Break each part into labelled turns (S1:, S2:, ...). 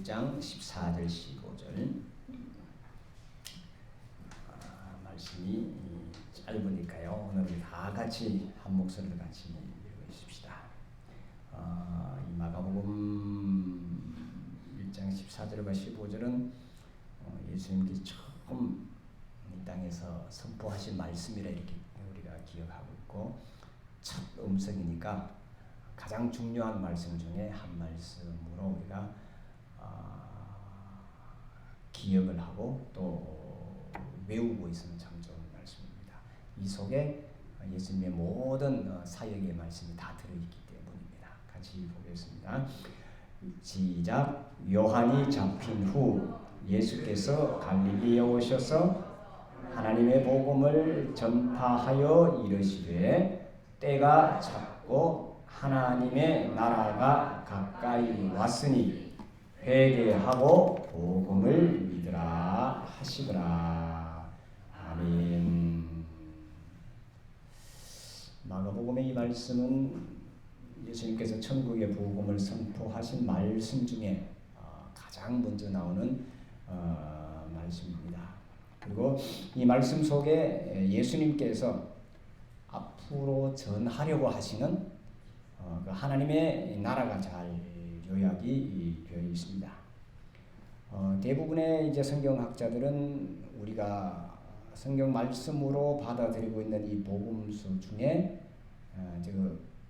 S1: 1장 14절 15절 말씀이 짧으니까요. 오늘 다 같이 한 목소리로 같이 읽으십시다. 이 마가복음 1장 14절과 15절은 예수님께서 처음 이 땅에서 선포하신 말씀이라 이렇게 우리가 기억하고 있고, 첫 음성이니까 가장 중요한 말씀 중에 한 말씀으로 우리가 기억을 하고 또 외우고 있으면 참 좋은 말씀입니다. 이 속에 예수님의 모든 사역의 말씀이 다 들어있기 때문입니다. 같이 보겠습니다. 시작. 요한이 잡힌 후 예수께서 갈릴리에 오셔서 하나님의 복음을 전파하여 이르시되, 때가 찼고 하나님의 나라가 가까이 왔으니 회개하고 복음을 믿으라 하시더라. 아멘. 마가복음의 이 말씀은 예수님께서 천국의 복음을 선포하신 말씀 중에 가장 먼저 나오는 말씀입니다. 그리고 이 말씀 속에 예수님께서 앞으로 전하려고 하시는 그 하나님의 나라가 잘 요약이 되어 있습니다. 대부분의 이제 성경학자들은 우리가 성경 말씀으로 받아들이고 있는 이 복음서 중에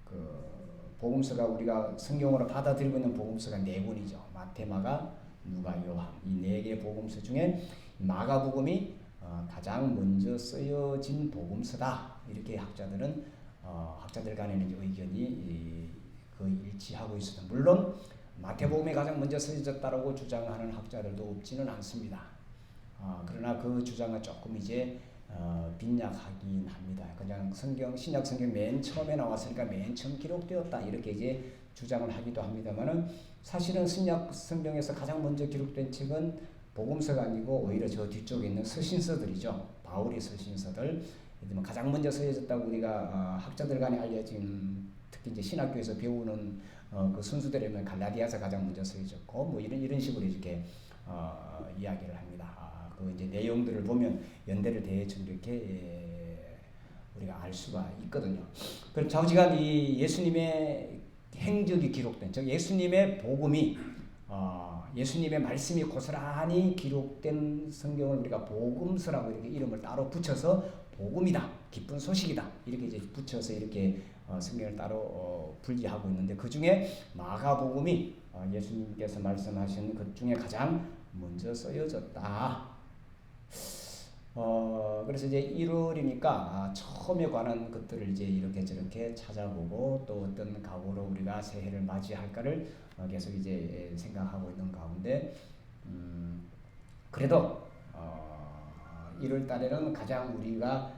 S1: 그 복음서가 우리가 성경으로 받아들이고 있는 복음서가 네 권이죠. 마태, 마가, 누가, 요한. 이 네 개 복음서 중에 마가복음이 가장 먼저 쓰여진 복음서다. 이렇게 학자들 간에는 의견이 일치하고 있습니다. 물론 마태복음이 가장 먼저 쓰여졌다라고 주장하는 학자들도 없지는 않습니다. 그러나 그 주장은 조금 이제 빈약하긴 합니다. 그냥 신약 성경 맨 처음에 나왔으니까 맨 처음 기록되었다 이렇게 이제 주장을 하기도 합니다만은, 사실은 신약 성경에서 가장 먼저 기록된 책은 복음서가 아니고 오히려 저 뒤쪽에 있는 서신서들이죠. 바울의 서신서들. 가장 먼저 쓰여졌다고 우리가 학자들 간에 알려진, 특히 이제 신학교에서 배우는 그 순수들이면 갈라디아서 가장 먼저 쓰여졌고, 뭐 이런 식으로 이렇게 이야기를 합니다. 그 이제 내용들을 보면 연대를 대충 이렇게 우리가 알 수가 있거든요. 그럼 좌우지간 이 예수님의 행적이 기록된, 즉 예수님의 복음이 예수님의 말씀이 고스란히 기록된 성경을 우리가 복음서라고 이렇게 이름을 따로 붙여서 복음이다, 기쁜 소식이다 이렇게 이제 붙여서 이렇게 성경을 따로 분리하고 있는데, 그 중에 마가복음이 예수님께서 말씀하신 것 중에 가장 먼저 쓰여졌다. 그래서 이제 1월이니까 처음에 관한 것들을 이제 이렇게 저렇게 찾아보고, 또 어떤 각오로 우리가 새해를 맞이할까를 계속 이제 생각하고 있는 가운데, 그래도 1월 달에는 가장 우리가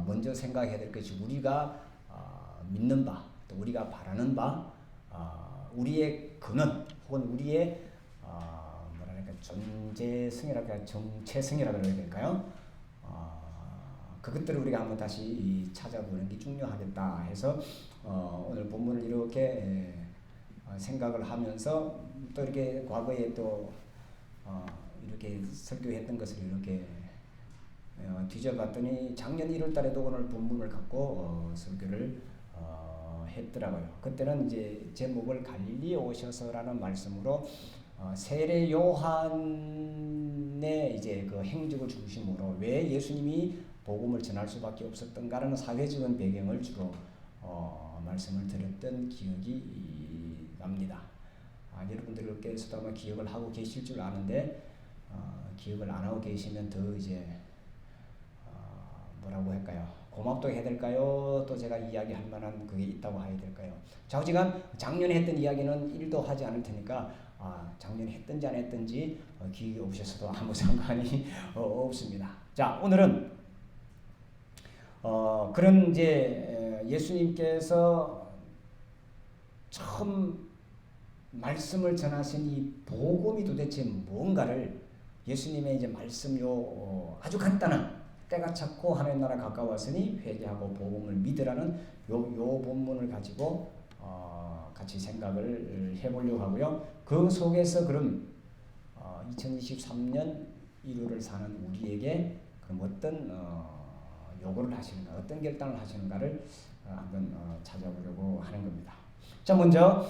S1: 먼저 생각해야 될 것이, 우리가 믿는 바, 또 우리가 바라는 바, 우리의 근원 혹은 우리의 존재성이라고 해야, 정체성이라고 해야 될까요? 그것들을 우리가 한번 다시 찾아보는 게 중요하겠다 해서 오늘 본문을 이렇게 생각을 하면서, 또 이렇게 과거에 또 이렇게 설교했던 것을 이렇게 뒤져봤더니 작년 1월 달에도 오늘 본문을 갖고 설교를 했더라고요. 그때는 이제 제목을 갈릴리에 오셔서라는 말씀으로 세례 요한의 이제 그 행적을 중심으로 왜 예수님이 복음을 전할 수밖에 없었던가라는 사회적인 배경을 주로 말씀을 드렸던 기억이 납니다. 여러분들께서도 아마 기억을 하고 계실 줄 아는데, 기억을 안 하고 계시면 더 이제 뭐라고 할까요? 고맙다고 해야 될까요? 또 제가 이야기할 만한 그게 있다고 해야 될까요? 좌우지간 작년에 했던 이야기는 1도 하지 않을 테니까 작년에 했든지 안 했든지 기억이 없으셔도 아무 상관이 없습니다. 자, 오늘은 그런 이제 예수님께서 처음 말씀을 전하신 이 복음이 도대체 뭔가를, 예수님의 이제 말씀요 아주 간단한, 때가 찼고 하나님 나라 가까웠으니 회개하고 복음을 믿으라는 요 본문을 가지고 같이 생각을 해보려고 하고요. 그 속에서 그럼 2023년 1월을 사는 우리에게 그럼 어떤 요구를 하시는가, 어떤 결단을 하시는가를 한번 찾아보려고 하는 겁니다. 자, 먼저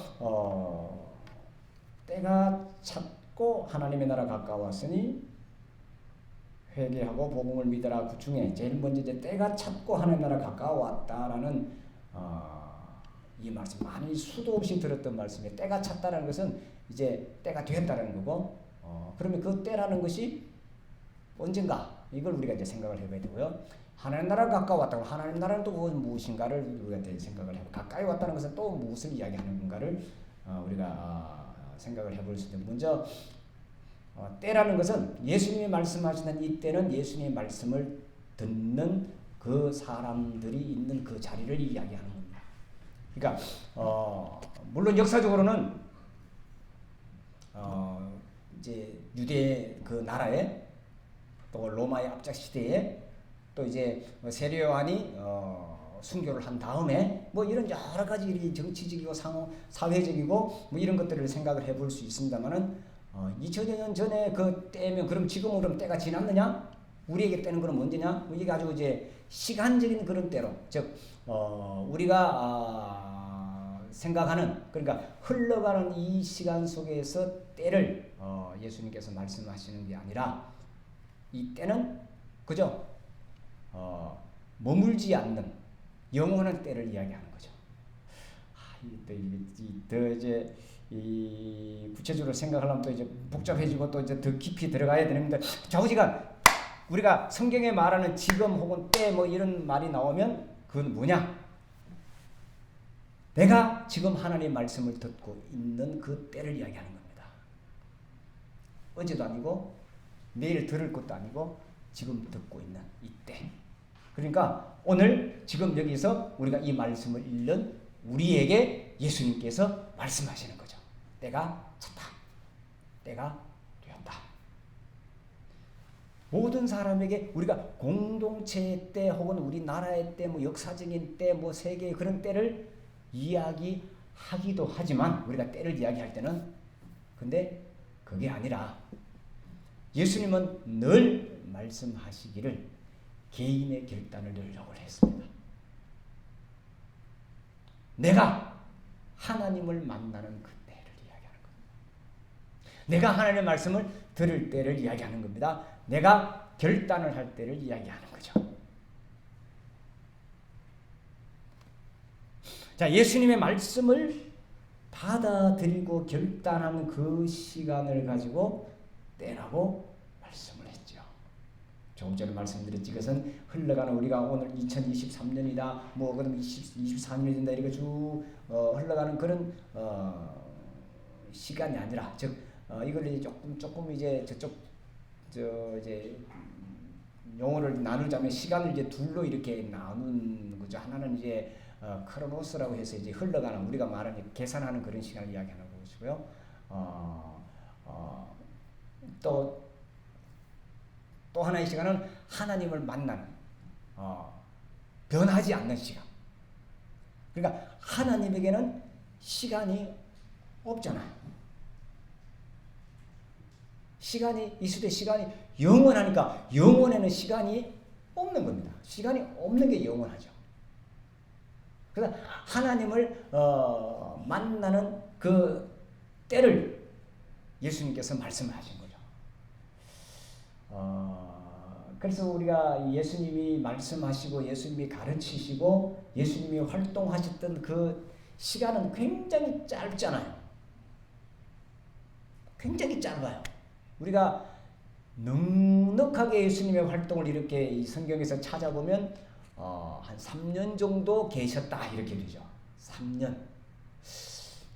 S1: 때가 찼고 하나님의 나라 가까웠으니 회개하고 복음을 믿으라. 그 중에 제일 먼저 이제 때가 찼고 하나님의 나라 가까웠다라는 이 말씀 많이 수도 없이 들었던 말씀이에요. 때가 찼다라는 것은 이제 때가 되었다는 거고, 그러면 그 때라는 것이 언젠가 이걸 우리가 이제 생각을 해봐야 되고요. 하나님 나라가 가까웠다고 하나님 나라는 또 무엇인가를 우리가 생각을 해보. 가까이 왔다는 것은 또 무엇을 이야기하는 건가를 우리가 생각을 해볼 수 있는. 먼저 때라는 것은 예수님이 말씀하시는 이 때는 예수님의 말씀을 듣는 그 사람들이 있는 그 자리를 이야기하는 겁니다. 그러니까 물론 역사적으로는 이제 유대 그 나라에 또 로마의 압작 시대에 또 이제 세례 요한이 순교를 한 다음에 뭐 이런 여러 가지 정치적이고 사회적이고 뭐 이런 것들을 생각을 해볼 수 있습니다만은 2000년 전에 그 때면 그럼 지금은 그럼 때가 지났느냐? 우리에게 때는 그럼 언제냐? 이게 아주 이제 시간적인 그런 때로, 즉 우리가 생각하는, 그러니까 흘러가는 이 시간 속에서 때를 예수님께서 말씀하시는 게 아니라 이 때는 그죠? 머물지 않는 영원한 때를 이야기하는 거죠. 더 이제 이 구체적으로 생각하려면 또 이제 복잡해지고 또 이제 더 깊이 들어가야 되는데, 좌우지간 우리가 성경에 말하는 지금 혹은 때 뭐 이런 말이 나오면 그건 뭐냐? 내가 지금 하나님의 말씀을 듣고 있는 그 때를 이야기하는 겁니다. 어제도 아니고 내일 들을 것도 아니고 지금 듣고 있는 이 때. 그러니까 오늘 지금 여기서 우리가 이 말씀을 읽는 우리에게 예수님께서 말씀하시는 거죠. 때가 찼다. 때가 되었다. 모든 사람에게 우리가 공동체의 때 혹은 우리나라의 때, 뭐 역사적인 때, 뭐 세계의 그런 때를 이야기하기도 하지만 우리가 때를 이야기할 때는 근데 그게 아니라 예수님은 늘 말씀하시기를 개인의 결단을 늘려고 했습니다. 내가 하나님을 만나는 그 때를 이야기하는 겁니다. 내가 하나님의 말씀을 들을 때를 이야기하는 겁니다. 내가 결단을 할 때를 이야기하는 거죠. 자, 예수님의 말씀을 받아들이고 결단하는 그 시간을 가지고 때라고 말씀을 했죠. 조금 전에 말씀드렸지, 그것은 흘러가는 우리가 오늘 2023년이다, 뭐 그럼 24년이 된다 이렇게 쭉 흘러가는 그런 시간이 아니라, 즉 이걸 이제 조금 이제 이제 용어를 나누자면 시간을 이제 둘로 이렇게 나눈 거죠. 하나는 이제 크로노스라고 해서 이제 흘러가는, 우리가 말하는 계산하는 그런 시간을 이야기하는 것이고요. 또 하나의 시간은 하나님을 만나는, 변하지 않는 시간. 그러니까 하나님에게는 시간이 없잖아요. 시간이 이 시대 시간이 영원하니까 영원에는 시간이 없는 겁니다. 시간이 없는 게 영원하죠. 그래서 하나님을 만나는 그 때를 예수님께서 말씀하신 거죠. 그래서 우리가 예수님이 말씀하시고 예수님이 가르치시고 예수님이 활동하셨던 그 시간은 굉장히 짧잖아요. 굉장히 짧아요. 우리가 넉넉하게 예수님의 활동을 이렇게 이 성경에서 찾아보면 한 3년 정도 계셨다 이렇게 되죠. 3년.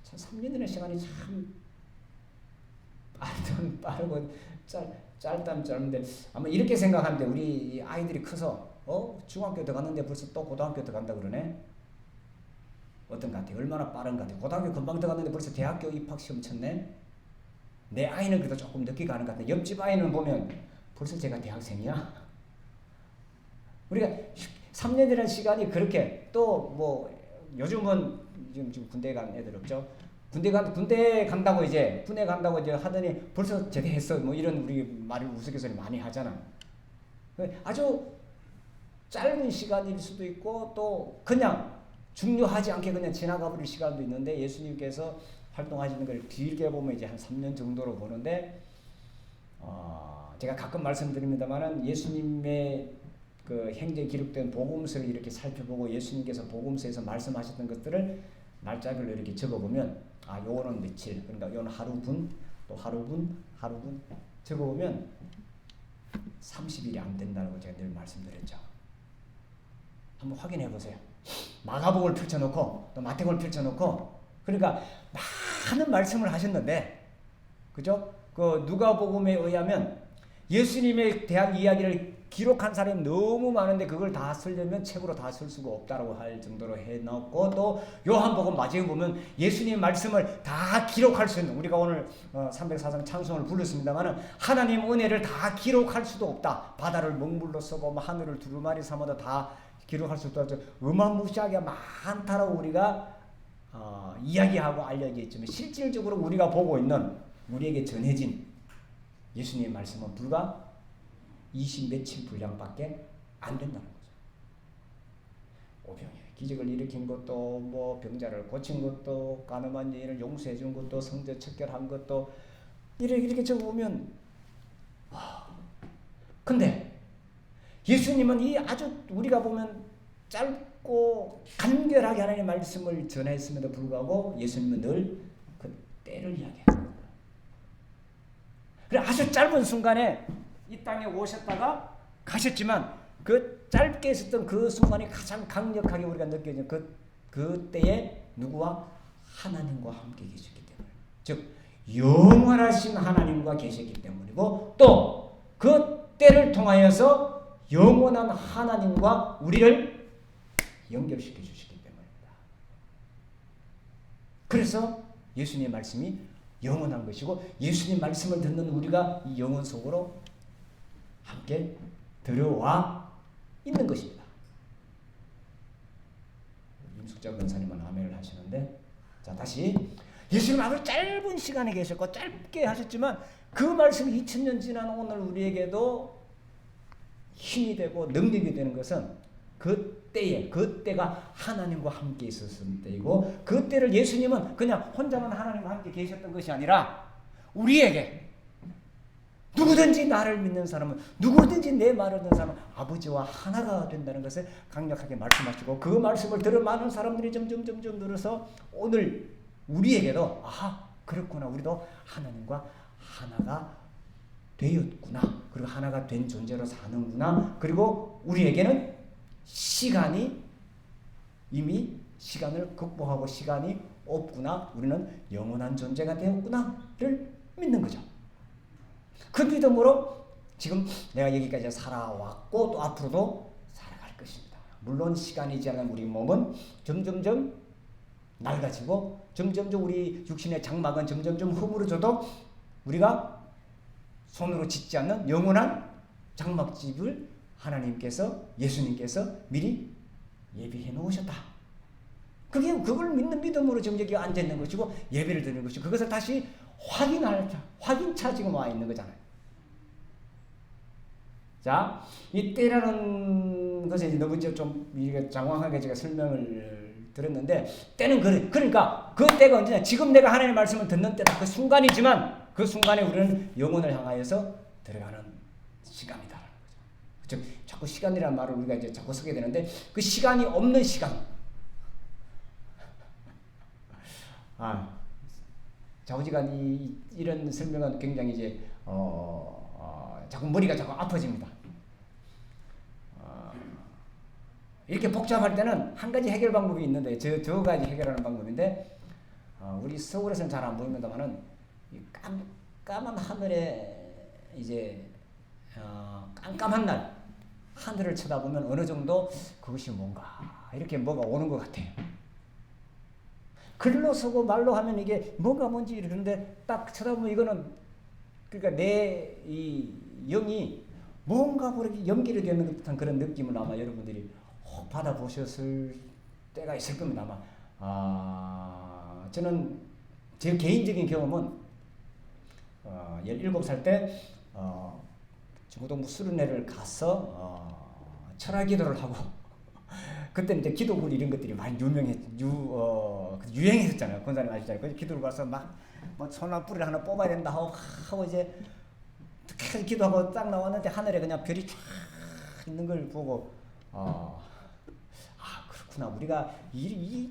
S1: 참 3년이라는 시간이 참 빠르고 짧다면 짧은데, 아마 이렇게 생각하는데 우리 아이들이 커서 중학교 들어갔는데 벌써 또 고등학교 들어간다 그러네. 어떤 것 같아요? 얼마나 빠른 것 같아요? 고등학교 금방 들어갔는데 벌써 대학교 입학 시험 쳤네. 내 아이는 그래도 조금 늦게 가는 것 같은데 옆집 아이는 보면 벌써 제가 대학생이야. 우리가 3년이라는 시간이 그렇게, 또 뭐 요즘은 지금 군대 간 애들 없죠. 군대 간다고 이제 하더니 벌써 제대했어. 뭐 이런 우리 말을 우스갯소리 많이 하잖아. 아주 짧은 시간일 수도 있고 또 그냥 중요하지 않게 그냥 지나가 버릴 시간도 있는데 예수님께서 활동하시는 걸 길게 보면 이제 한 3년 정도로 보는데 제가 가끔 말씀드립니다만은 예수님의 그 행적에 기록된 복음서를 이렇게 살펴보고 예수님께서 복음서에서 말씀하셨던 것들을 날짜별로 이렇게 적어보면 요거는 며칠, 그러니까 요는 하루분, 또 하루분 적어보면 30일이 안 된다고 제가 늘 말씀드렸죠. 한번 확인해 보세요. 마가복음을 펼쳐놓고 또 마태복음을 펼쳐놓고 그러니까 많은 말씀을 하셨는데, 그죠? 그 누가복음에 의하면 예수님에 대한 이야기를 기록한 사람이 너무 많은데 그걸 다 쓰려면 책으로 다 쓸 수가 없다고 할 정도로 해놓고, 또 요한복음 마지막에 보면 예수님 말씀을 다 기록할 수 있는, 우리가 오늘 304장 찬송을 불렀습니다만은 하나님 은혜를 다 기록할 수도 없다. 바다를 먹물로 쓰고 하늘을 두루마리 삼아도 다 기록할 수도 없다. 어마무시하게 많다라고 우리가 이야기하고 알려졌지만 실질적으로 우리가 보고 있는, 우리에게 전해진 예수님의 말씀은 불과 20 며칠 분량밖에 안 된다는 거죠. 오병이어 기적을 일으킨 것도, 뭐 병자를 고친 것도, 가늠한 여인을 용서해 준 것도, 성전 척결한 것도, 이렇게 적어보면 근데 예수님은 이 아주 우리가 보면 짧고 간결하게 하나님의 말씀을 전했음에도 불구하고 예수님은 늘 그 때를 이야기합니다. 그래 아주 짧은 순간에 이 땅에 오셨다가 가셨지만 그 짧게 있었던 그 순간이 가장 강력하게 우리가 느껴지는 그 때에 누구와? 하나님과 함께 계셨기 때문에, 즉 영원하신 하나님과 계셨기 때문이고, 또 그 때를 통하여서 영원한 하나님과 우리를 연결시켜 주시기 때문입니다. 그래서 예수님의 말씀이 영원한 것이고, 예수님 말씀을 듣는 우리가 이 영혼 속으로 함께 들어와 있는 것입니다. 임숙자 권사님은 아멘을 하시는데, 자 다시 예수님 아주 짧은 시간에 계셨고 짧게 하셨지만 그 말씀이 2000년 지난 오늘 우리에게도 힘이 되고 능력이 되는 것은 그때가 하나님과 함께 있었을 때이고, 그때를 예수님은 그냥 혼자만 하나님과 함께 계셨던 것이 아니라 우리에게 누구든지 나를 믿는 사람은, 누구든지 내 말을 듣는 사람은 아버지와 하나가 된다는 것을 강력하게 말씀하시고, 그 말씀을 들은 많은 사람들이 점점 늘어서 오늘 우리에게도 그렇구나, 우리도 하나님과 하나가 되었구나, 그리고 하나가 된 존재로 사는구나, 그리고 우리에게는 시간이 이미 시간을 극복하고 시간이 없구나, 우리는 영원한 존재가 되었구나를 믿는 거죠. 그 믿음으로 지금 내가 여기까지 살아왔고 또 앞으로도 살아갈 것입니다. 물론 시간이 지나면 우리 몸은 점점점 낡아지고 점점점 우리 육신의 장막은 점점점 허물어져도 우리가 손으로 짓지 않는 영원한 장막집을 하나님께서, 예수님께서 미리 예비해 놓으셨다. 그걸 믿는 믿음으로 지금 여기 앉아 있는 것이고 예배를 드리는 것이고, 그것을 다시 확인차 지금 와 있는 거잖아요. 자, 이 때라는 것에 너무 좀 장황하게 제가 설명을 드렸는데, 때는 그러니까 그 때가 언제냐? 지금 내가 하나님의 말씀을 듣는 때다. 그 순간이지만 그 순간에 우리는 영혼을 향하여서 들어가는 시간이다. 즉 자꾸 시간이라는 말을 우리가 이제 자꾸 쓰게 되는데, 그 시간이 없는 시간. 좌우지간 이런 설명은 굉장히 이제 자꾸 머리가 자꾸 아파집니다. 이렇게 복잡할 때는 한 가지 해결 방법이 있는데, 저 가지 해결하는 방법인데, 우리 서울에서는 잘 안 보입니다만은 이 깜깜한 하늘에 이제 깜깜한 날 하늘을 쳐다보면 어느 정도 그것이 뭔가 이렇게 뭐가 오는 것 같아요. 글로 쓰고 말로 하면 이게 뭔지 이러는데 딱 쳐다보면 이거는, 그러니까 내 이 영이 뭔가 그렇게 연결이 되는 듯한 그런 느낌을 아마 여러분들이 받아보셨을 때가 있을 겁니다. 아마 저는 제 개인적인 경험은 17살 때 중고등부 수련회를 가서 철학 기도를 하고 그때 이제 기도글 이런 것들이 많이 유행했었잖아요. 권사님 아시잖아요. 그 기도를 가서 막뭐 소나뿌리를 하나 뽑아야 된다 하고 이제 계속 기도하고 딱 나왔는데 하늘에 그냥 별이 쫙 있는 걸 보고 그렇구나. 우리가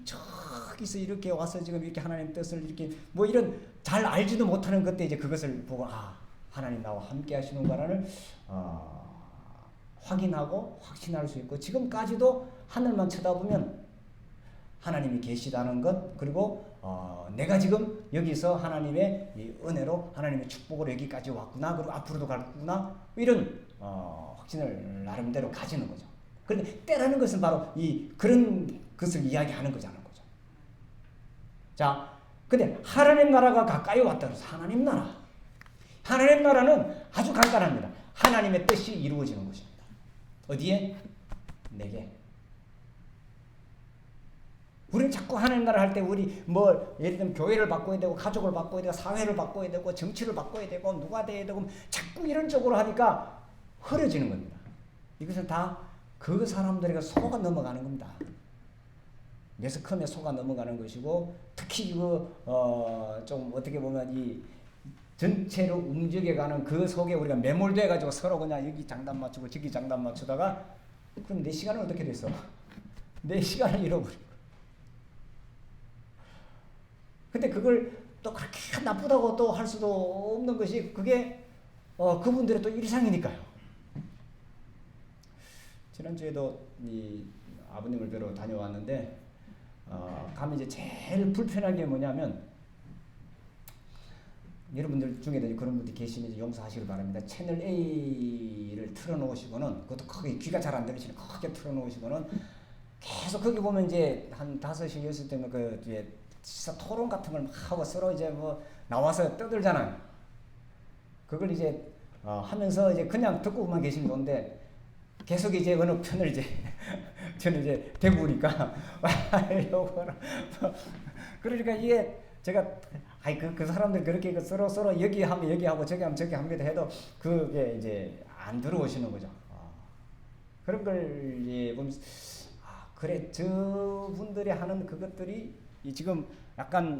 S1: 저기서 이렇게 와서 지금 이렇게 하나님 뜻을 이렇게 뭐 이런 잘 알지도 못하는 것때 이제 그것을 보고 하나님 나와 함께 하시는구나를 확인하고 확신할 수 있고 지금까지도 하늘만 쳐다보면 하나님이 계시다는 것 그리고 내가 지금 여기서 하나님의 이 은혜로 하나님의 축복으로 여기까지 왔구나 그리고 앞으로도 갈구나 이런 확신을 나름대로 가지는 거죠. 그런데 때라는 것은 바로 그런 것을 이야기하는 거잖아요. 자, 근데 하나님 나라가 가까이 왔다 그래서 하나님 나라는 아주 간단합니다. 하나님의 뜻이 이루어지는 것입니다. 어디에? 내게. 우리는 자꾸 하나님 나라 할 때 우리 예를 들면 교회를 바꿔야 되고 가족을 바꿔야 되고 사회를 바꿔야 되고 정치를 바꿔야 되고 누가 돼야 되고 자꾸 이런 쪽으로 하니까 흐려지는 겁니다. 이것은 다 그 사람들에게 속아 넘어가는 겁니다. 매스컴에 속아 넘어가는 것이고 특히 좀 어떻게 보면 이 전체로 움직여가는 그 속에 우리가 매몰돼 가지고 서로 그냥 여기 장단 맞추고 저기 장단 맞추다가 그럼 내 시간은 어떻게 됐어? 내 시간을 잃어버리고. 근데 그걸 또 그렇게 나쁘다고 또 할 수도 없는 것이 그게 그분들의 또 일상이니까요. 지난주에도 이 아버님을 뵈러 다녀왔는데 가면 이제 제일 불편한 게 뭐냐면 여러분들 중에도 그런 분들이 계시면 용서하시길 바랍니다. 채널 A를 틀어놓으시고는 그것도 크게 귀가 잘 안 들리시는 크게 틀어놓으시고는 계속 거기 보면 이제 한 5시 6시 때문에 그 뒤에 진짜 토론 같은 걸 막 하고 서로 이제 뭐 나와서 떠들잖아요. 그걸 이제 하면서 이제 그냥 듣고만 계시면 좋은데 계속 이제 어느 편을 이제 저는 이제 대구니까 그러니까 이게 제가 그 사람들 그렇게 서로 여기 하면 여기 하고 저기 하면 저기 합니다 해도 그게 이제 안 들어오시는 거죠. 그런 걸 예, 보면서 그래 저분들이 하는 그것들이 지금 약간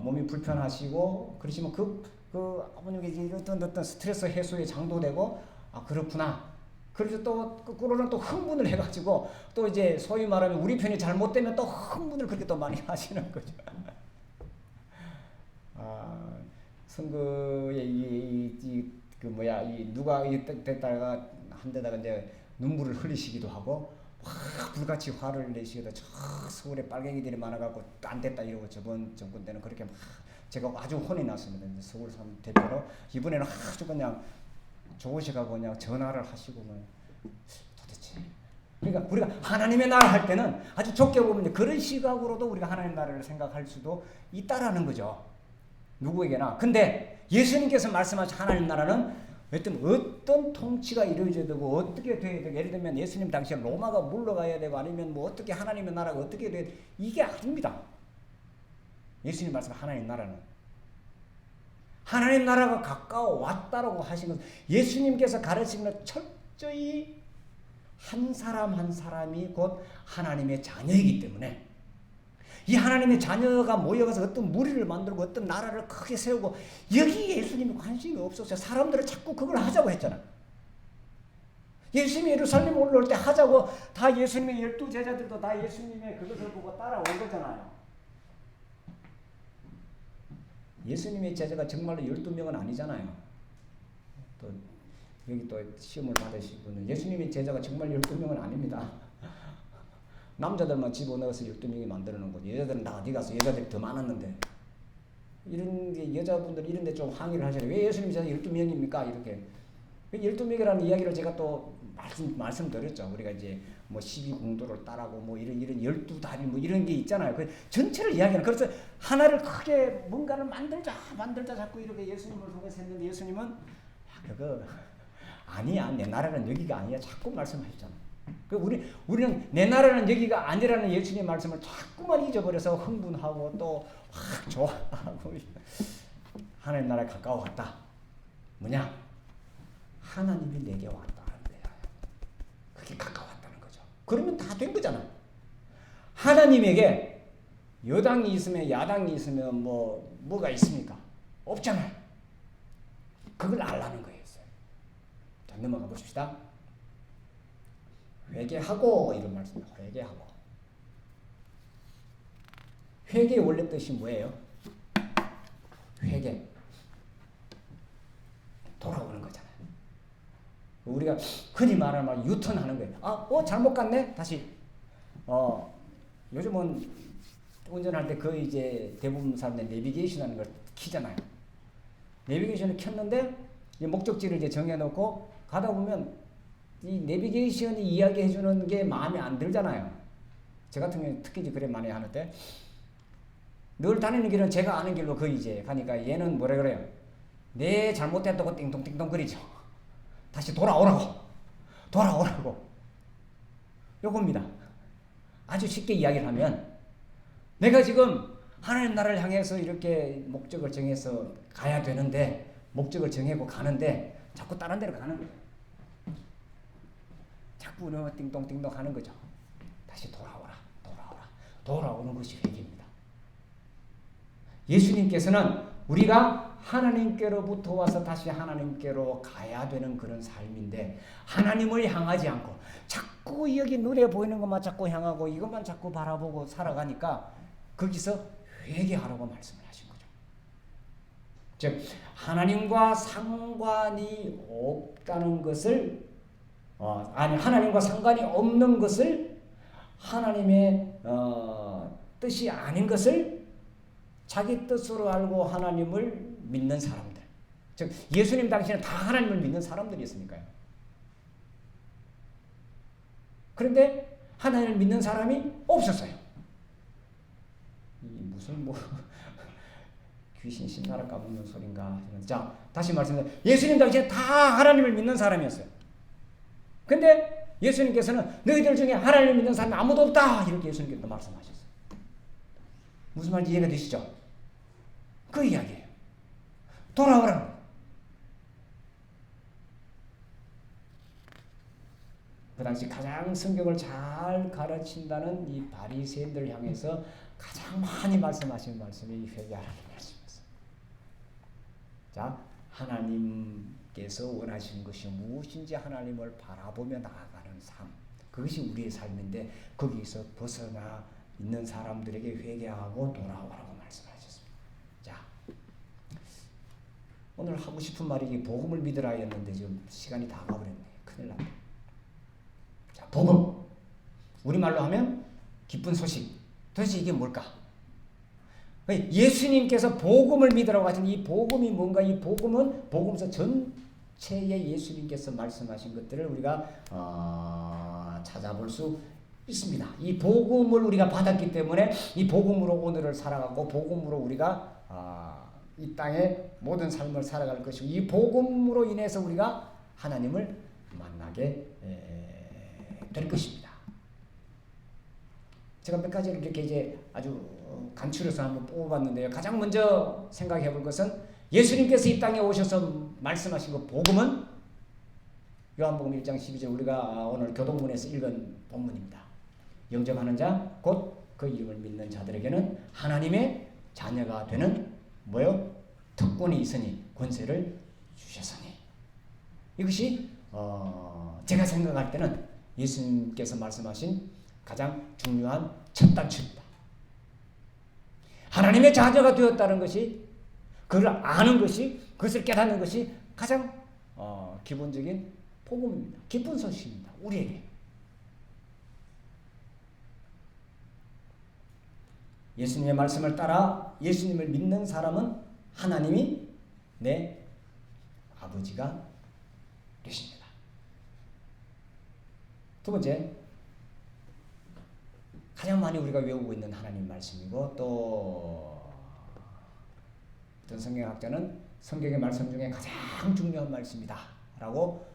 S1: 몸이 불편하시고 그러시면 그 아버님에게 어떤 스트레스 해소의 장도 되고 그렇구나. 그래서 또 그거는 또 흥분을 해가지고 또 이제 소위 말하면 우리 편이 잘못되면 또 흥분을 그렇게 또 많이 하시는 거죠. 선거에 누가 됐다가 한 데다가 이제 눈물을 흘리시기도 하고 불같이 화를 내시기도 저 서울에 빨갱이들이 많아갖고 안 됐다 이러고 저번 정권 때는 그렇게 막 제가 아주 혼이 났습니다. 서울 대표로 이번에는 아주 그냥 좋으셔가고 그냥 전화를 하시고 도대체 그러니까 우리가 하나님의 나라 할 때는 아주 좁게 보면 그런 시각으로도 우리가 하나님 나라를 생각할 수도 있다라는 거죠. 누구에게나. 근데 예수님께서 말씀하신 하나님 나라는 어떤 통치가 이루어져야 되고 어떻게 돼야 되고 예를 들면 예수님 당시에 로마가 물러가야 되고 아니면 뭐 어떻게 하나님의 나라가 어떻게 돼야 되고 이게 아닙니다. 예수님 말씀 하나님 나라는 하나님 나라가 가까워 왔다라고 하신 것은 예수님께서 가르치는 철저히 한 사람 한 사람이 곧 하나님의 자녀이기 때문에 이 하나님의 자녀가 모여가서 어떤 무리를 만들고 어떤 나라를 크게 세우고 여기에 예수님이 관심이 없었어요. 사람들은 자꾸 그걸 하자고 했잖아. 예수님이 예루살렘 올라올 때 하자고 다 예수님의 12 제자들도 다 예수님의 그것을 보고 따라온 거잖아요. 예수님의 제자가 정말로 12명은 아니잖아요. 또 여기 또 시험을 받으신 분은 예수님의 제자가 정말 12명은 아닙니다. 남자들만 집어넣어서 12명이 만들어놓은 거지. 여자들은 다 어디 가서 여자들이 더 많았는데 이런 게 여자분들 이런 데 좀 항의를 하잖아요. 왜 예수님이 제자 12명입니까? 이렇게 12명이라는 이야기를 제가 또 말씀드렸죠. 우리가 이제 뭐 12공도를 따라고 뭐 이런 12다리 뭐 이런 게 있잖아요. 그 전체를 이야기하는. 그래서 하나를 크게 뭔가를 만들자 자꾸 이렇게 예수님을 속에서 했는데 예수님은 그거 아니야. 내 나라는 여기가 아니야. 자꾸 말씀하셨잖아. 우리는 내 나라는 여기가 아니라는 예수님의 말씀을 자꾸만 잊어버려서 흥분하고 또 확 좋아하고 하나님 나라에 가까워갔다. 뭐냐? 하나님이 내게 왔다는 거야. 그게 가까웠다는 거죠. 그러면 다 된 거잖아. 하나님에게 여당이 있으면 야당이 있으면 뭐가 있습니까? 없잖아요. 그걸 알라는 거였어요. 자, 넘어가 보십시다. 회개하고 이런 말씀입니다. 회개하고. 회개의 원래 뜻이 뭐예요? 회개. 돌아오는 거잖아요. 우리가 흔히 말하는 말 유턴하는 거예요. 잘못 갔네? 다시. 요즘은 운전할 때 거의 이제 대부분 사람들이 내비게이션 하는 걸 키잖아요. 내비게이션을 켰는데 목적지를 이제 정해놓고 가다 보면 이 내비게이션이 이야기해주는 게 마음에 안 들잖아요. 저 같은 경우는 특히 이제 그래 많이 하는데 늘 다니는 길은 제가 아는 길로 거의 이제 가니까 얘는 뭐라 그래요? 내 잘못됐다고 띵동띵동 거리죠. 다시 돌아오라고. 요겁니다. 아주 쉽게 이야기를 하면 내가 지금 하나님 나라를 향해서 이렇게 목적을 정해서 가야 되는데 목적을 정하고 가는데 자꾸 다른 데로 가는 거예요. 자꾸 띵동띵동 하는 거죠. 다시 돌아오는 것이 회개입니다. 예수님께서는 우리가 하나님께로부터 와서 다시 하나님께로 가야 되는 그런 삶인데 하나님을 향하지 않고 자꾸 여기 눈에 보이는 것만 자꾸 향하고 이것만 자꾸 바라보고 살아가니까 거기서 회개하라고 말씀을 하신 거죠. 즉 하나님과 상관이 없다는 것을 하나님과 상관이 없는 것을 하나님의 뜻이 아닌 것을 자기 뜻으로 알고 하나님을 믿는 사람들. 즉 예수님 당시에는 다 하나님을 믿는 사람들이었으니까요. 그런데 하나님을 믿는 사람이 없었어요. 무슨 귀신 신나라 까먹는 소린가. 자, 다시 말씀드립니다. 예수님 당시에 다 하나님을 믿는 사람이었어요. 근데 예수님께서는 너희들 중에 하나님을 믿는 사람이 아무도 없다. 이렇게 예수님께서 말씀하셨어요. 무슨 말인지 이해가 되시죠? 그 이야기예요. 돌아오라는 거예요. 그 당시 가장 성경을 잘 가르친다는 이 바리새인들 향해서 가장 많이 말씀하신 말씀이 회개하라는 말씀이었어요. 자, 하나님께서 원하시는 것이 무엇인지 하나님을 바라보며 나아가는 삶. 그것이 우리의 삶인데 거기서 벗어나 있는 사람들에게 회개하고 돌아오라고 말씀하셨습니다. 자, 오늘 하고 싶은 말이 복음을 믿으라 였는데 지금 시간이 다 가버렸네. 큰일 났네. 자, 복음. 우리말로 하면 기쁜 소식. 도대체 이게 뭘까? 예수님께서 복음을 믿으라고 하신 이 복음이 뭔가? 이 복음은 복음서 전체에 예수님께서 말씀하신 것들을 우리가 찾아볼 수 있습니다. 이 복음을 우리가 받았기 때문에 이 복음으로 오늘을 살아가고 복음으로 우리가 이 땅의 모든 삶을 살아갈 것이고 이 복음으로 인해서 우리가 하나님을 만나게 될 것입니다. 제가 몇 가지를 이렇게 이제 아주 간추려서 한번 뽑아봤는데요. 가장 먼저 생각해 볼 것은 예수님께서 이 땅에 오셔서 말씀하신 그 복음은 요한복음 1장 12절 우리가 오늘 교동문에서 읽은 본문입니다. 영접하는 자 곧 그 이름을 믿는 자들에게는 하나님의 자녀가 되는 뭐요? 특권이 있으니 권세를 주셨으니. 이것이 제가 생각할 때는 예수님께서 말씀하신 가장 중요한 첫 단추입니다. 하나님의 자녀가 되었다는 것이 그걸 아는 것이 그것을 깨닫는 것이 가장 기본적인 복음입니다. 기쁜 소식입니다. 우리에게. 예수님의 말씀을 따라 예수님을 믿는 사람은 하나님이 내 아버지가 되십니다. 두 번째, 가장 많이 우리가 외우고 있는 하나님 말씀이고 또 어떤 성경학자는 성경의 말씀 중에 가장 중요한 말씀이다 라고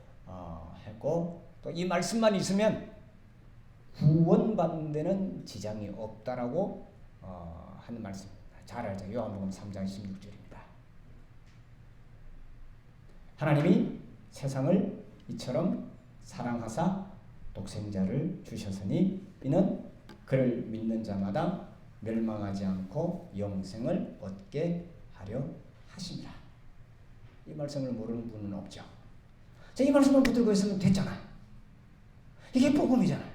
S1: 했고 또 이 말씀만 있으면 구원받는 데는 지장이 없다라고 하는 말씀 잘 알죠. 요한복음 3장 16절입니다. 하나님이 세상을 이처럼 사랑하사 독생자를 주셨으니 이는 그를 믿는 자마다 멸망하지 않고 영생을 얻게 하려 하십니다. 이 말씀을 모르는 분은 없죠. 자, 이 말씀을 붙들고 있으면 됐잖아요. 이게 복음이잖아요.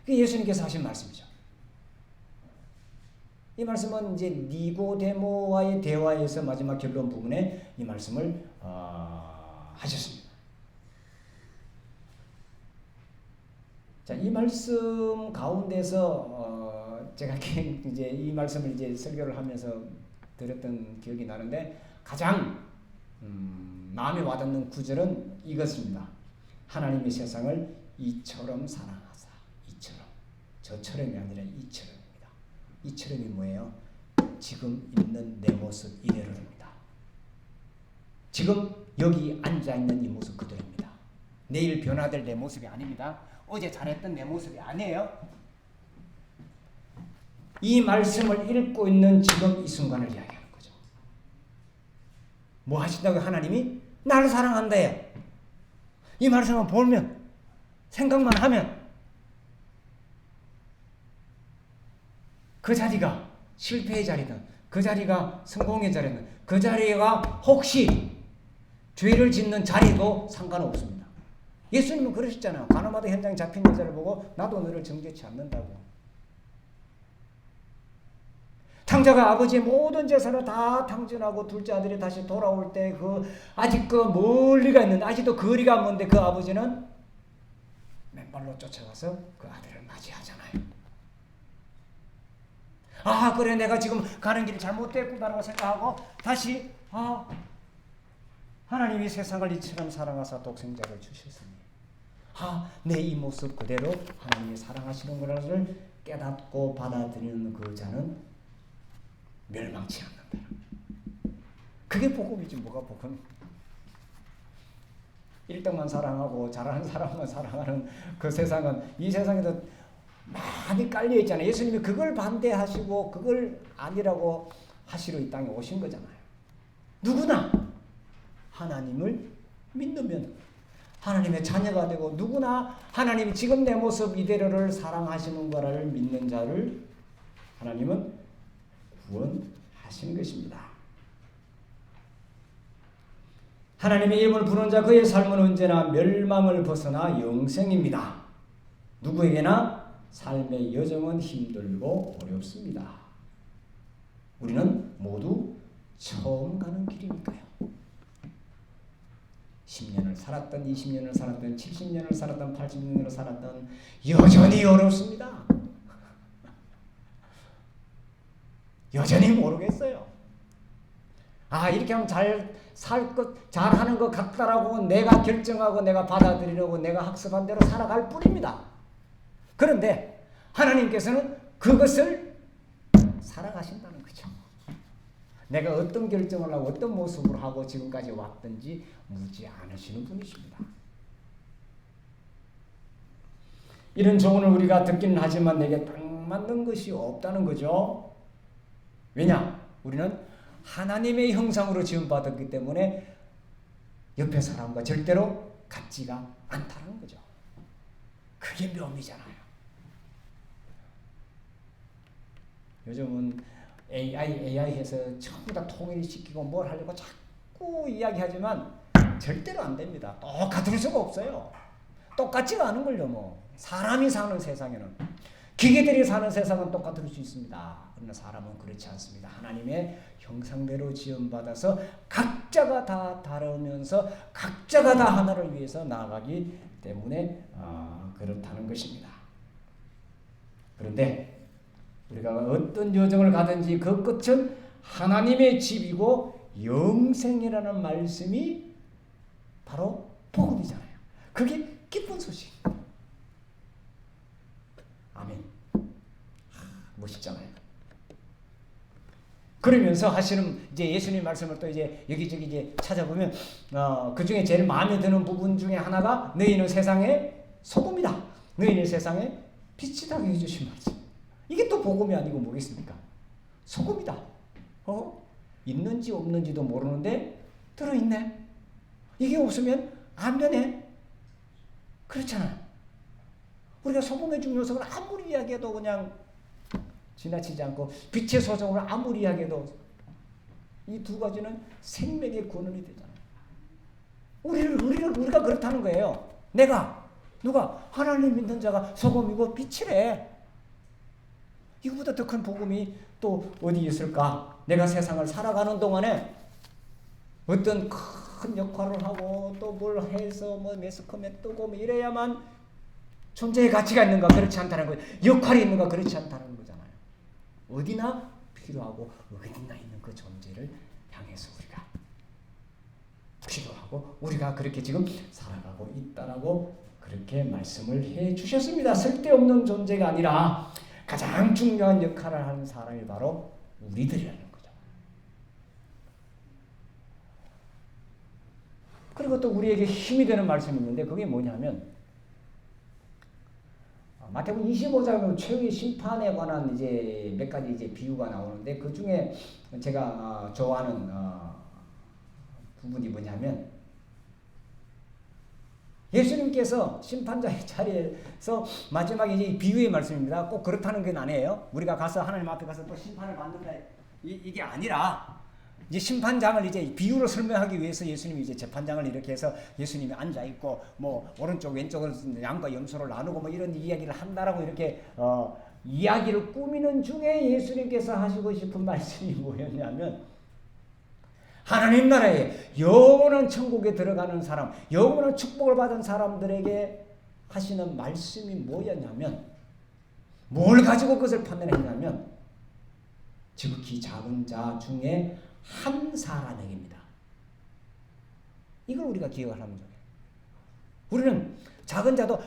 S1: 이게 예수님께서 하신 말씀이죠. 이 말씀은 이제 니고데모와의 대화에서 마지막 결론 부분에 이 말씀을 하셨습니다. 자, 이 말씀 가운데서 제가 이제 이 말씀을 이제 설교를 하면서 들었던 기억이 나는데 가장 마음에 와닿는 구절은 이것입니다. 하나님이 세상을 이처럼 사랑하사. 이처럼. 저처럼이 아니라 이처럼입니다. 이처럼이 뭐예요? 지금 있는 내 모습 이대로입니다. 지금 여기 앉아있는 이 모습 그대로입니다. 내일 변화될 내 모습이 아닙니다. 어제 잘했던 내 모습이 아니에요. 이 말씀을 읽고 있는 지금 이 순간을 이야기하는 거죠. 뭐 하신다고 하나님이? 나를 사랑한다요. 이 말씀을 보면 생각만 하면 그 자리가 실패의 자리든 그 자리가 성공의 자리든 그 자리가 혹시 죄를 짓는 자리도 상관없습니다. 예수님은 그러셨잖아요. 가나마다 현장에 잡힌 여자를 보고 나도 너를 정죄치 않는다고. 탕자가 아버지의 모든 재산을 다 탕진하고 둘째 아들이 다시 돌아올 때 아직 멀리가 있는데 아직도 거리가 먼데 그 아버지는 맨발로 쫓아가서 그 아들을 맞이하잖아요. 아, 그래 내가 지금 가는 길이 잘못됐구나라고 생각하고 다시 하나님이 세상을 이처럼 사랑하사 독생자를 주셨으니 내 이 모습 그대로 하나님이 사랑하시는 것을 깨닫고 받아들이는 그 자는 멸망치 않는다. 그게 복음이지 뭐가 복음. 1등만 사랑하고 잘하는 사람만 사랑하는 그 세상은 이 세상에도 많이 깔려 있잖아요. 예수님이 그걸 반대하시고 그걸 아니라고 하시러 이 땅에 오신 거잖아요. 누구나 하나님을 믿으면 하나님의 자녀가 되고 누구나 하나님이 지금 내 모습 이대로를 사랑하시는 거를 믿는 자를 하나님은 구원하시는 것입니다. 하나님의 이름을 부르는 자 그의 삶은 언제나 멸망을 벗어나 영생입니다. 누구에게나 삶의 여정은 힘들고 어렵습니다. 우리는 모두 처음 가는 길이니까요. 10년을 살았던 20년을 살았던 70년을 살았던 80년을 살았던 여전히 어렵습니다. 여전히 모르겠어요. 이렇게 하면 잘하는 것 같다라고 내가 결정하고 내가 받아들이려고 내가 학습한 대로 살아갈 뿐입니다. 그런데 하나님께서는 그것을 살아가신다는 거죠. 내가 어떤 결정을 하고 어떤 모습으로 하고 지금까지 왔든지 묻지 않으시는 분이십니다. 이런 조언을 우리가 듣기는 하지만 내게 딱 맞는 것이 없다는 거죠. 왜냐? 우리는 하나님의 형상으로 지음받았기 때문에 옆에 사람과 절대로 같지가 않다는 거죠. 그게 묘미잖아요. 요즘은 AI 해서 전부 다 통일시키고 뭘 하려고 자꾸 이야기하지만 절대로 안 됩니다. 똑같을 수가 없어요. 똑같지가 않은 걸요. 뭐 사람이 사는 세상에는 기계들이 사는 세상은 똑같을 수 있습니다. 그러나 사람은 그렇지 않습니다. 하나님의 형상대로 지음받아서 각자가 다 다르면서 각자가 다 하나를 위해서 나아가기 때문에 그렇다는 것입니다. 그런데 우리가 어떤 여정을 가든지 그 끝은 하나님의 집이고 영생이라는 말씀이 바로 복음이잖아요. 그게 기쁜 소식. 아멘. 멋있잖아요. 그러면서 하시는 이제 예수님 말씀을 또 이제 여기저기 이제 찾아보면 그 중에 제일 마음에 드는 부분 중에 하나가 너희는 세상의 소금이다. 너희는 세상의 빛이 나게 해주신 말씀. 이게 또 복음이 아니고 뭐겠습니까? 소금이다. 있는지 없는지도 모르는데 들어있네. 이게 없으면 안 되네. 그렇잖아요. 우리가 소금의 중요성을 아무리 이야기해도 그냥 지나치지 않고 빛의 소정을 아무리 이야기해도 이 두 가지는 생명의 근원이 되잖아요. 우리가 그렇다는 거예요. 누가 하나님 믿는 자가 소금이고 빛이래. 이거보다 더 큰 복음이 또 어디 있을까? 내가 세상을 살아가는 동안에 어떤 큰 역할을 하고 또 뭘 해서 뭐 매스컴에 뜨고 뭐 이래야만 존재의 가치가 있는가? 그렇지 않다는 거예요. 역할이 있는가? 그렇지 않다는 거잖아요. 어디나 필요하고 어디나 있는 그 존재를 향해서 우리가 필요하고 우리가 그렇게 지금 살아가고 있다라고 그렇게 말씀을 해 주셨습니다. 쓸데없는 존재가 아니라 가장 중요한 역할을 하는 사람이 바로 우리들이라는 거죠. 그리고 또 우리에게 힘이 되는 말씀이 있는데 그게 뭐냐면 마태복음 25장은 최후의 심판에 관한 이제 몇 가지 이제 비유가 나오는데 그 중에 제가 좋아하는 부분이 뭐냐면 예수님께서 심판자의 자리에서 마지막에 이제 비유의 말씀입니다. 꼭 그렇다는 건 아니에요. 우리가 가서 하나님 앞에 가서 또 심판을 받는다 이게 아니라 이제 심판장을 이제 비유로 설명하기 위해서 예수님이 이제 재판장을 이렇게 해서 예수님이 앉아 있고 뭐 오른쪽 왼쪽을 양과 염소를 나누고 뭐 이런 이야기를 한다라고 이렇게 이야기를 꾸미는 중에 예수님께서 하시고 싶은 말씀이 뭐였냐면 하나님 나라에 영원한 천국에 들어가는 사람, 영원한 축복을 받은 사람들에게 하시는 말씀이 뭐였냐면 뭘 가지고 그것을 판단했냐면 지극히 작은 자 중에 한 사람에게입니다. 이걸 우리가 기억을 하는 거예요. 우리는 작은 자도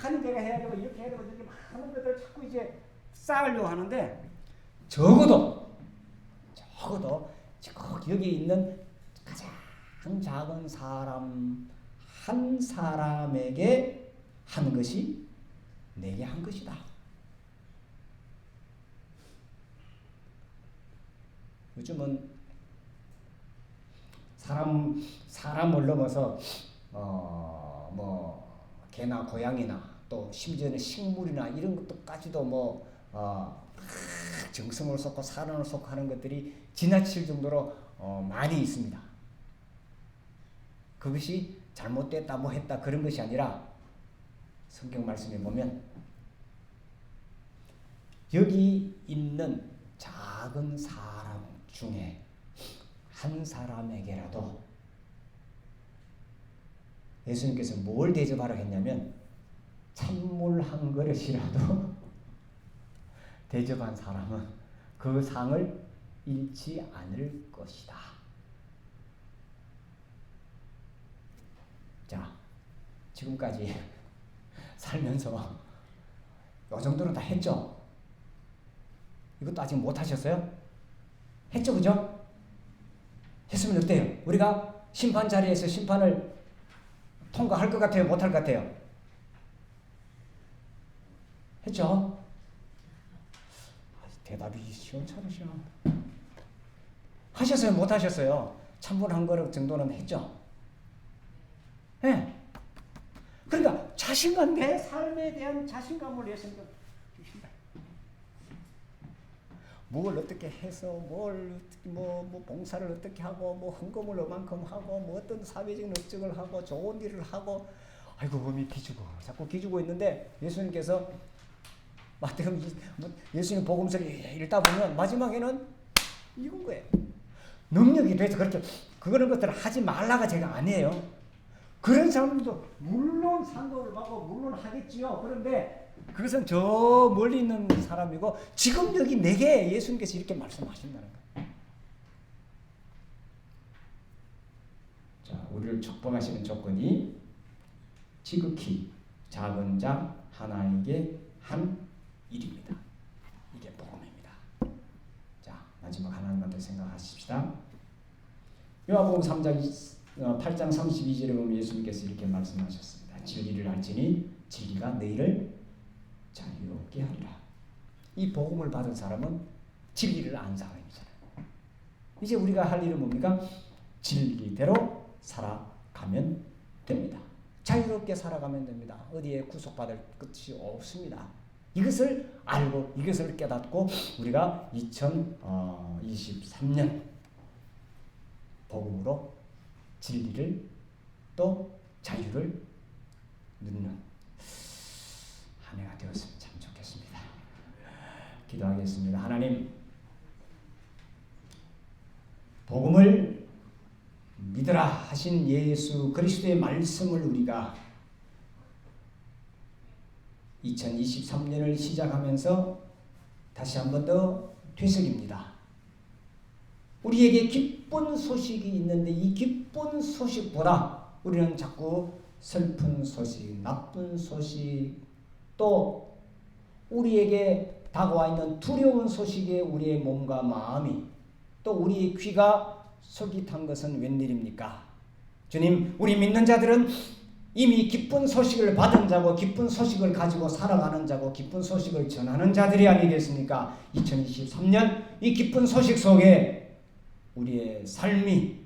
S1: 많은 데가 해야 되고 이렇게 해야 되고 이렇게 많은 것들을 자꾸 이제 쌓으려고 하는데 적어도 여기 있는 가장 작은 사람 한 사람에게 한 것이 내게 한 것이다. 요즘은 사람을 넘어서 뭐 개나 고양이나 또 심지어는 식물이나 이런 것도까지도 정성을 쏟고 사랑을 쏟고 하는 것들이 지나칠 정도로 많이 있습니다. 그것이 잘못됐다 뭐 했다 그런 것이 아니라 성경 말씀에 보면 여기 있는 작은 사람 중에 한 사람에게라도 예수님께서 뭘 대접하라 했냐면 찬물 한 그릇이라도 대접한 사람은 그 상을 잃지 않을 것이다. 자, 지금까지 살면서 이 정도는 다 했죠? 이것도 아직 못 하셨어요? 했죠, 그죠? 했으면 어때요? 우리가 심판 자리에서 심판을 통과할 것 같아요? 못할 것 같아요? 했죠? 대답이 시원찮으셔. 하셨어요? 못 하셨어요? 찬물 한 그릇 정도는 했죠? 예. 네. 그러니까 자신감, 내 삶에 대한 자신감을 예수님께 주신다. 뭘 어떻게 해서 뭐 봉사를 어떻게 하고 뭐 헌금을 얼만큼 하고 뭐 어떤 사회적인 업적을 하고 좋은 일을 하고 아이고 몸이 자꾸 기주고 있는데 예수님께서 마태복음 예수님 복음서를 읽다 보면 마지막에는 이건 거예요. 능력이 돼서 그렇게 그런 것들을 하지 말라가 제가 아니에요. 그런 사람들도 물론 상급을 받고 물론 하겠지요. 그런데 그것은 저 멀리 있는 사람이고 지금 여기 내게 예수님께서 이렇게 말씀하신다는 거예요. 자, 우리를 축복하시는 조건이 지극히 작은 자 하나에게 한 일입니다. 이게 복음입니다. 자, 마지막 하나님한테 생각하십시다. 요한복음 8장 32절에 보면 예수님께서 이렇게 말씀하셨습니다. 진리를 알지니 진리가 너희를 자유롭게 하리라. 이 복음을 받은 사람은 진리를 안 사람이잖아요. 이제 우리가 할 일은 뭡니까? 진리대로 살아가면 됩니다. 자유롭게 살아가면 됩니다. 어디에 구속받을 것이 없습니다. 이것을 알고 이것을 깨닫고 우리가 2023년 복음으로 진리를 또 자유를 누리는 한 해가 되었으면 참 좋겠습니다. 기도하겠습니다. 하나님, 복음을 믿으라 하신 예수 그리스도의 말씀을 우리가 2023년을 시작하면서 다시 한 번 더 되새깁니다. 우리에게 기쁜 소식이 있는데 이 기쁜 소식보다 우리는 자꾸 슬픈 소식, 나쁜 소식, 또 우리에게 다가와 있는 두려운 소식에 우리의 몸과 마음이, 또 우리의 귀가 솔깃한 것은 웬일입니까? 주님, 우리 믿는 자들은 이미 기쁜 소식을 받은 자고 기쁜 소식을 가지고 살아가는 자고 기쁜 소식을 전하는 자들이 아니겠습니까? 2023년 이 기쁜 소식 속에 우리의 삶이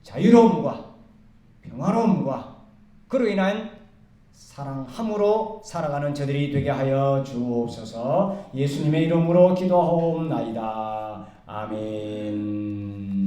S1: 자유로움과 평화로움과 그로 인한 사랑함으로 살아가는 저들이 되게 하여 주옵소서. 예수님의 이름으로 기도하옵나이다. 아멘.